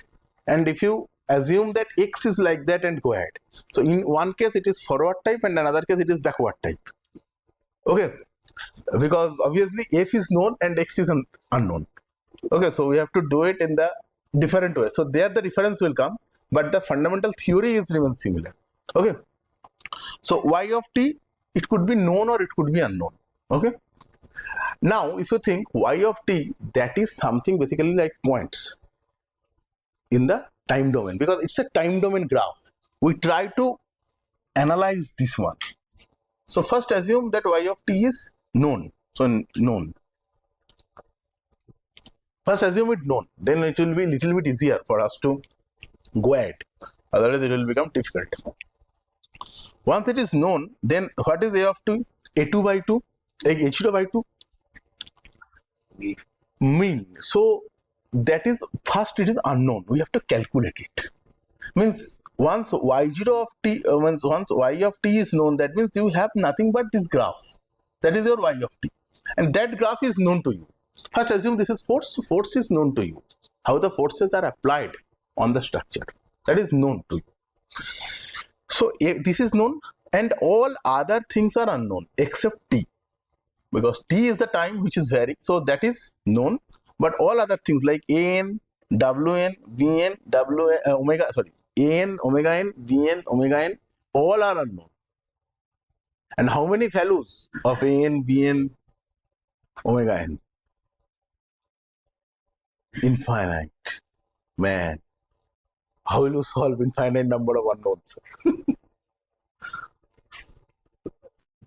and if you assume that x is like that and go ahead. So in one case it is forward type and another case it is backward type. Okay, because obviously f is known and x is unknown. Okay, so we have to do it in the different way. So there the difference will come, but the fundamental theory is remain similar. Okay, so y of t, it could be known or it could be unknown. Okay, now if you think y of t, that is something basically like points in the time domain, because it's a time domain graph. We try to analyze this one. So first assume that y of t is known. So known. First assume it known, then it will be little bit easier for us to go ahead. Otherwise it will become difficult. Once it is known, then what is a of t? A2 by 2, h0 by 2? Mean. So that is first it is unknown. We have to calculate it. Means once y0 of t, once y of t is known, that means you have nothing but this graph. That is your y of t, and that graph is known to you. First assume this is force. So force is known to you. How the forces are applied on the structure, that is known to you. So this is known, and all other things are unknown except t, because t is the time which is varying. So that is known, but all other things like an, wn, vn, omega, sorry, an, omega n, vn, omega n, all are unknown. And how many values of an, vn, omega n? Infinite. Man, how will you solve infinite number of unknowns?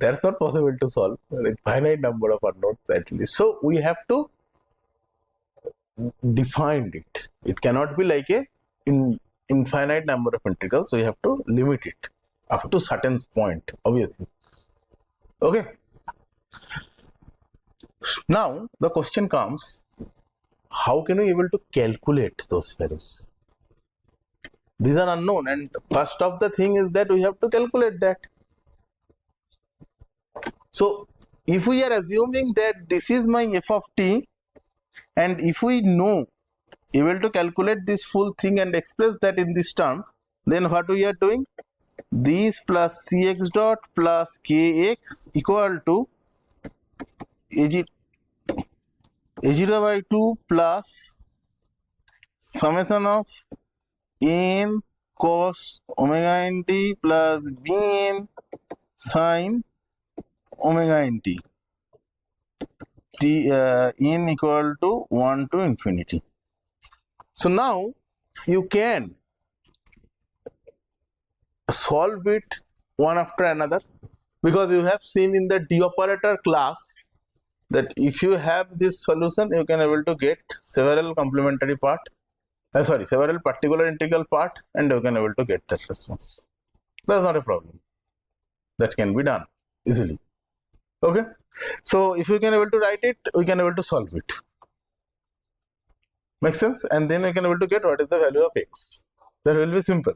That's not possible to solve with finite number of unknowns at least. So we have to define it. It cannot be like a infinite number of integrals. So you have to limit it up to certain point, obviously. Okay. Now the question comes: how can we able to calculate those values? These are unknown, and first of the thing is that we have to calculate that. So if we are assuming that this is my f of t, and if we know able to calculate this full thing and express that in this term, then what we are doing? This plus cx dot plus kx equal to a0 by 2 plus summation of n cos omega nt plus bn sin omega nt n equal to 1 to infinity. So now you can solve it one after another, because you have seen in the d operator class that if you have this solution, you can able to get several complementary part, several particular integral part, and you can able to get that response. That's not a problem. That can be done easily. Okay. So if you can able to write it, we can able to solve it. Make sense? And then we can able to get what is the value of x. That will be simple.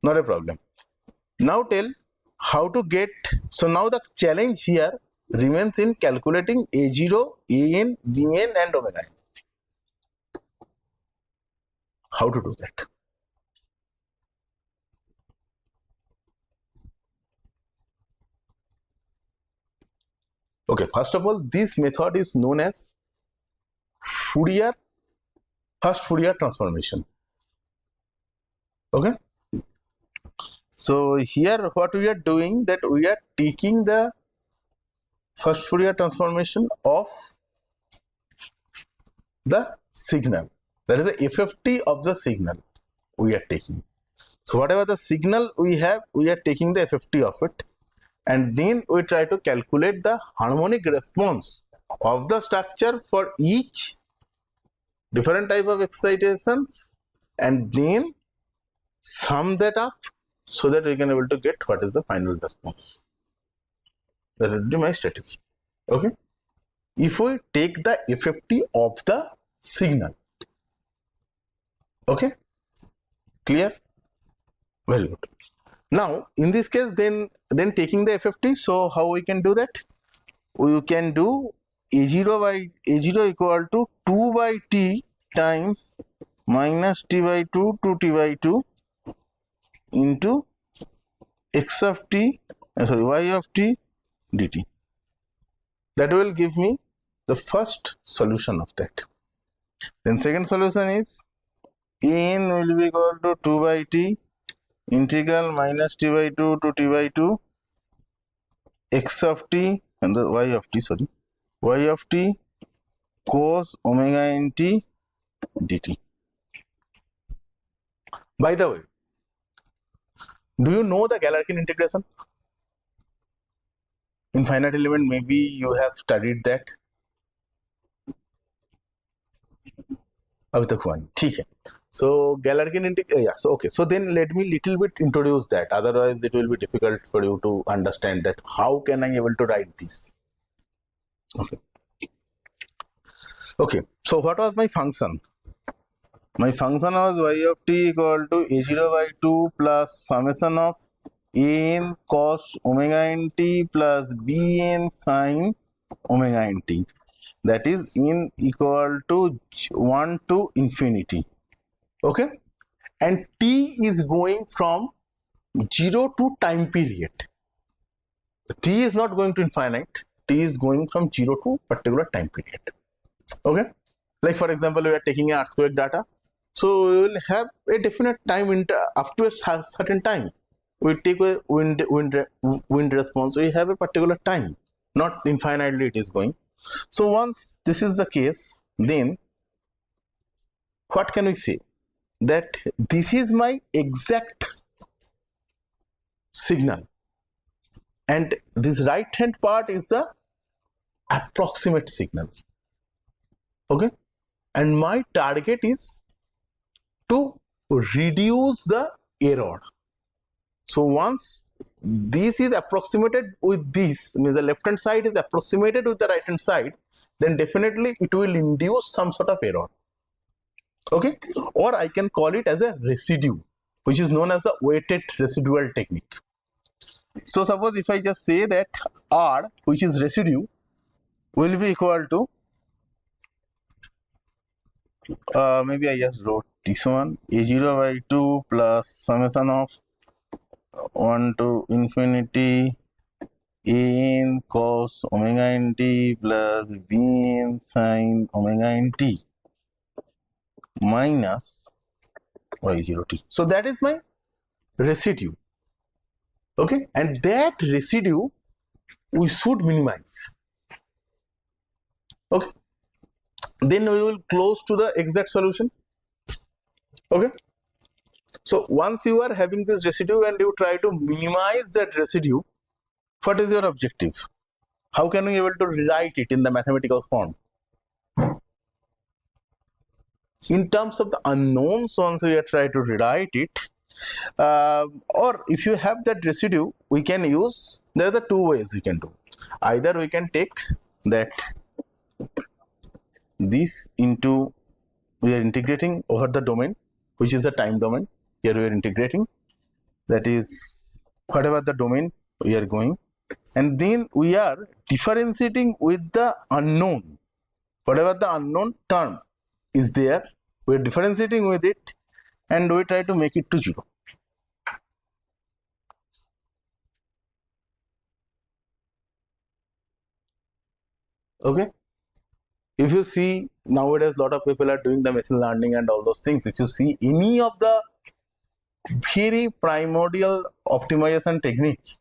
Not a problem. Now tell how to get. So now the challenge here remains in calculating a0, an, bn, and omega n. How to do that? Okay, first of all, this method is known as first Fourier transformation. Okay. So here what we are doing, that we are taking the first Fourier transformation of the signal, that is the FFT of the signal we are taking. So whatever the signal we have, we are taking the FFT of it, and then we try to calculate the harmonic response of the structure for each different type of excitations, and then sum that up so that we can able to get what is the final response. That would be my strategy. Okay. If we take the FFT of the signal. Okay. Clear? Very good. Now in this case, then taking the FFT, so how we can do that? We can do a0 equal to 2 by t times minus t by 2 to t by 2 into x of t, y of t dt. That will give me the first solution of that. Then second solution is n will be equal to 2 by t integral minus t by 2 to t by 2 x of t and the y of t cos omega nt dt. By the way, do you know the Galerkin integration? In finite element, maybe you have studied that. अभी तक हुआ नहीं, ठीक है. So Galerkin integration, yeah. So okay. So then let me little bit introduce that. Otherwise, it will be difficult for you to understand that. How can I able to write this? Okay. Okay. So what was my function? My function was y of t equal to a0 by 2 plus summation of n cos omega nt plus bn sin omega nt. That is n equal to 1 to infinity. Okay. And t is going from 0 to time period. T is not going to infinite. T is going from 0 to particular time period. Okay. Like for example, we are taking an earthquake data. So we will have a definite time up to a certain time. We take a wind response. We have a particular time, not infinitely it is going. So once this is the case, then what can we say? That this is my exact signal. and this right hand part is the approximate signal. Okay, and my target is to reduce the error. So once this is approximated with this, means the left hand side is approximated with the right hand side, then definitely it will induce some sort of error. Okay, or I can call it as a residue, which is known as the weighted residual technique. So suppose if I just say that R, which is residue, will be equal to maybe I just wrote this one, A0 by 2 plus summation of 1 to infinity an cos omega nt plus bn sin omega nt minus y0t. So that is my residue. Okay, and that residue we should minimize. Okay, then we will close to the exact solution. Okay, so once you are having this residue and you try to minimize that residue, what is your objective? How can we be able to rewrite it in the mathematical form? In terms of the unknowns, once we are trying to rewrite it, or if you have that residue, we can use, there are the two ways we can do. Either we can take that this into, we are integrating over the domain, which is the time domain. Here we are integrating, that is whatever the domain we are going, and then we are differentiating with the unknown. Whatever the unknown term is there, we are differentiating with it and we try to make it to 0. Okay, if you see nowadays a lot of people are doing the machine learning and all those things. If you see any of the very primordial optimization techniques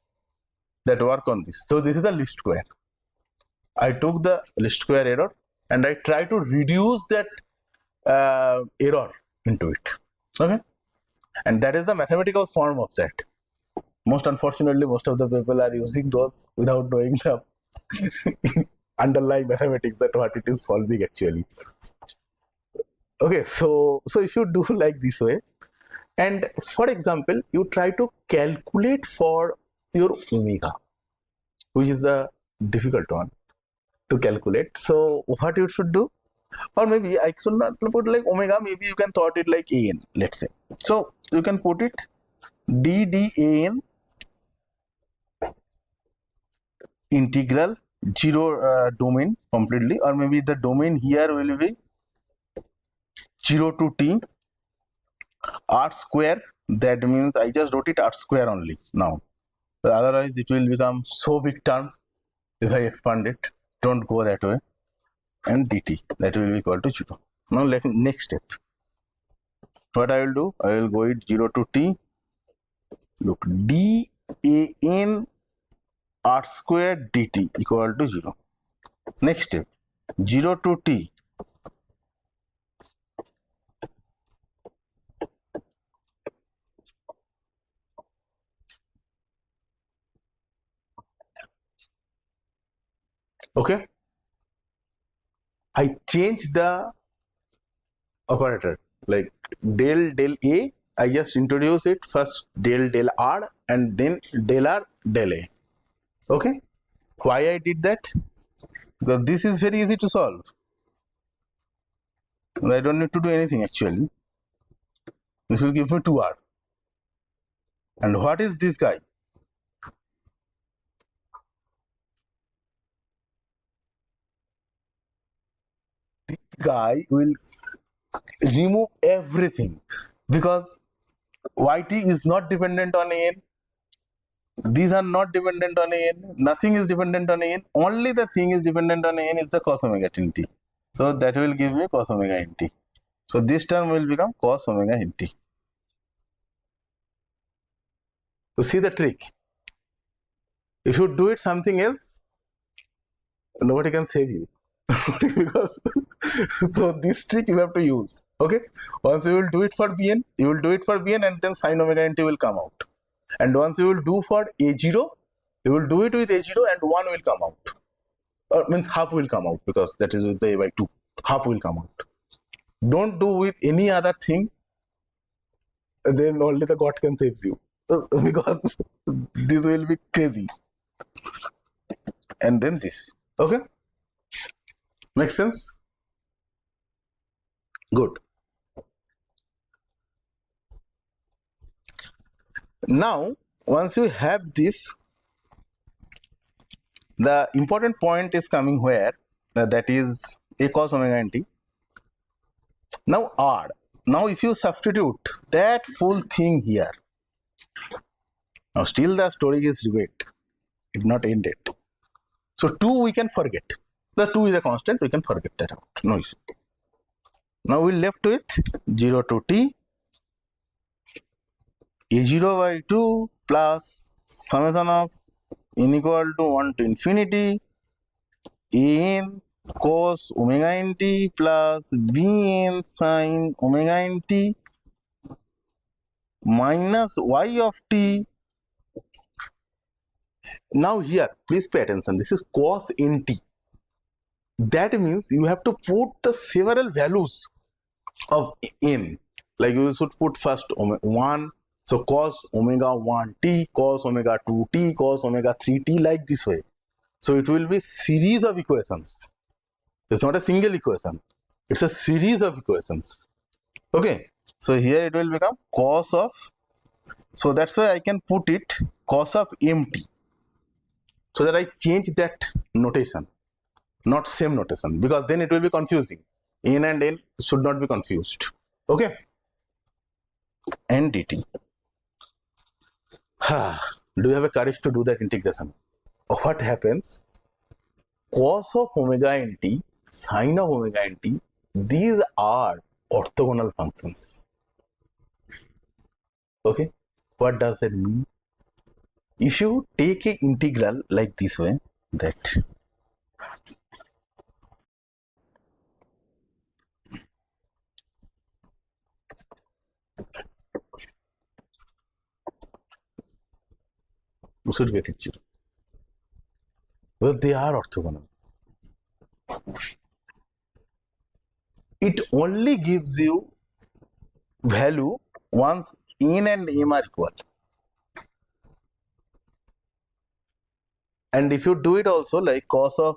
that work on this, so this is the least square. I took the least square error and I try to reduce that error into it. Okay, and that is the mathematical form of that. Most unfortunately, most of the people are using those without knowing the underlying mathematics, that what it is solving actually. Okay, so if you do like this way, and for example, you try to calculate for your omega, which is the difficult one to calculate. So what you should do, or maybe I should not put like omega, maybe you can thought it like an, let's say. So you can put it ddAn integral 0 domain completely, or maybe the domain here will be 0 to t r square. That means I just wrote it r square only now, but otherwise it will become so big term if I expand it. Don't go that way. And dt, that will be equal to 0. Now let me, next step, what I will do, I will go it 0 to t, look, dan r square dt equal to 0. Next step, 0 to t okay, I change the operator, like del a, I just introduce it first del r and then del r del a. Okay, why I did that? Because this is very easy to solve. I don't need to do anything actually. This will give me 2r. And what is this guy? This guy will remove everything, because yt is not dependent on an. These are not dependent on an. Nothing is dependent on an. Only the thing is dependent on an is the cos omega nt. So that will give me cos omega nt. So this term will become cos omega nt. So see the trick. If you do it something else, nobody can save you. Because so this trick you have to use. Okay, once you will do it for bn, you will do it for bn, and then sin omega nt will come out. And once you will do for a0, You will do it with a0 and 1 will come out. Or means half will come out, because that is with the a by 2. Half will come out. Don't do with any other thing, then only the God can save you. Because this will be crazy. And then this. Okay? Make sense? Good. Now, once you have this, the important point is coming where that is a cos omega n t. Now R. Now if you substitute that full thing here, now still the story is repeat. It not ended. So 2 we can forget. The 2 is a constant, we can forget that out. No issue. Now we left with 0 to t a0 by 2 plus summation of n equal to 1 to infinity an cos omega n t plus bn sin omega n t minus y of t. Now here, please pay attention. This is cos nt. That means you have to put the several values of n. Like you should put first 1. So cos omega 1t, cos omega 2t, cos omega 3t, like this way. So it will be series of equations. It's not a single equation. It's a series of equations. Okay. So here it will become cos of. So that's why I can put it cos of mt. So that I change that notation, not same notation, because then it will be confusing. N and N should not be confused. Okay. And dt. Do you have a courage to do that integration? What happens? Cos of omega nt, sin of omega nt, these are orthogonal functions. Okay. What does that mean? If you take an integral like this way, that you should get it 0. Well, they are orthogonal. It only gives you value once n and m are equal. And if you do it also like cos of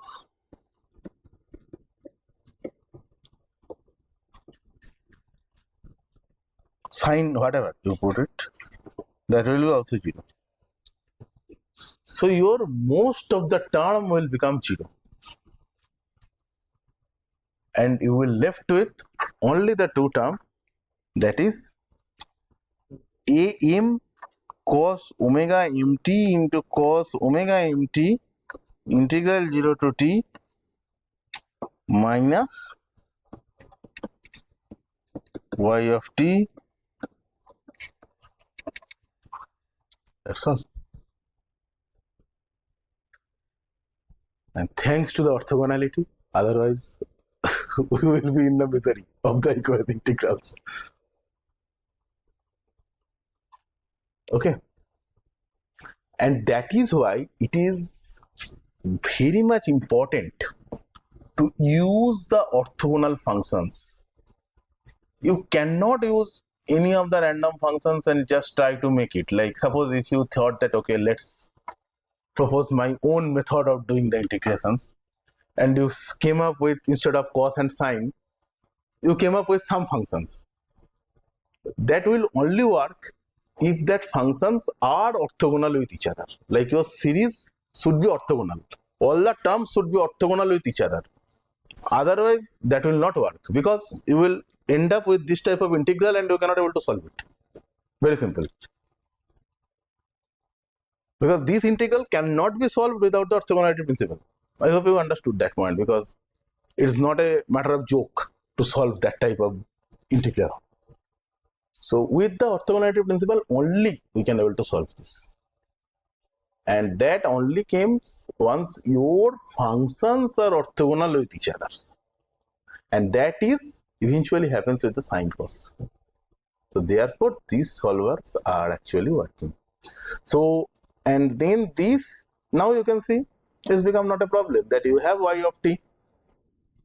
sin, whatever you put it, that will be also 0. So your most of the term will become 0. And you will left with only the two term, that is am cos omega mt into cos omega mt integral 0 to t minus y of t. That's all. And thanks to the orthogonality, otherwise we will be in the misery of the equation integrals. Okay. And that is why it is very much important to use the orthogonal functions. You cannot use any of the random functions and just try to make it. Like suppose if you thought that, okay, let's propose my own method of doing the integrations, and you came up with, instead of cos and sine, you came up with some functions. That will only work if that functions are orthogonal with each other. Like your series should be orthogonal. All the terms should be orthogonal with each other. Otherwise, that will not work, because you will end up with this type of integral and you cannot able to solve it. Very simple. Because this integral cannot be solved without the orthogonality principle. I hope you understood that point, because it's not a matter of joke to solve that type of integral. So with the orthogonality principle only we can able to solve this. And that only comes once your functions are orthogonal with each other. And that is eventually happens with the sine cos. So therefore these solvers are actually working. So, and then this Now you can see it's become not a problem that you have y of t.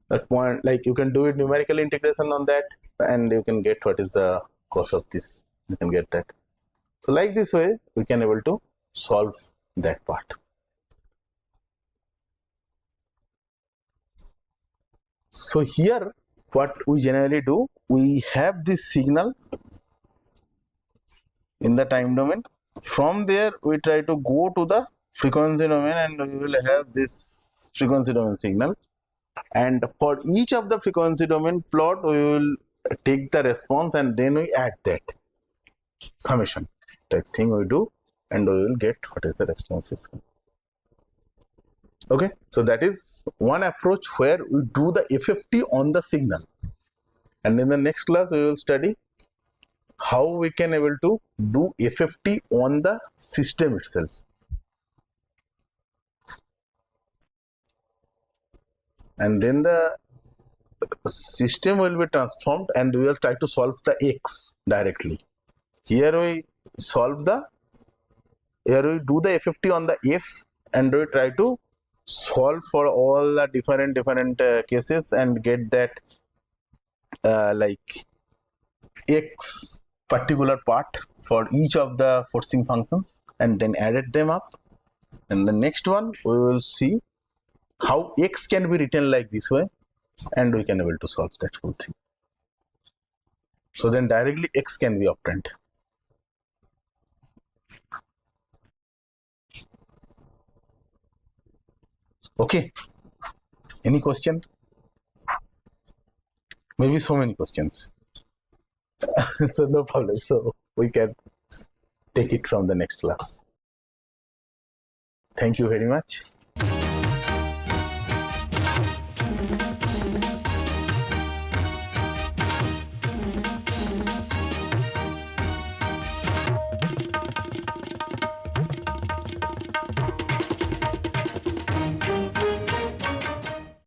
That point, like you can do it numerical integration on that, and you can get what is the cos of this. You can get that. So like this way, we can able to solve that part. So here, what we generally do, we have this signal in the time domain. From there, we try to go to the frequency domain, and we will have this frequency domain signal. And for each of the frequency domain plot, we will take the response and then we add that summation. That thing we do, and we will get what is the responses. Okay, so that is one approach where we do the FFT on the signal, and in the next class we will study how we can able to do FFT on the system itself. And then the system will be transformed and we will try to solve the X directly. Here we solve the, here we do the FFT on the F, and we try to solve for all the different cases and get that like X particular part for each of the forcing functions, and then added them up. And the next one we will see how X can be written like this way, and we can able to solve that whole thing. So then directly X can be obtained. Okay, any question? Maybe so many questions. So no problem, so we can take it from the next class. Thank you very much.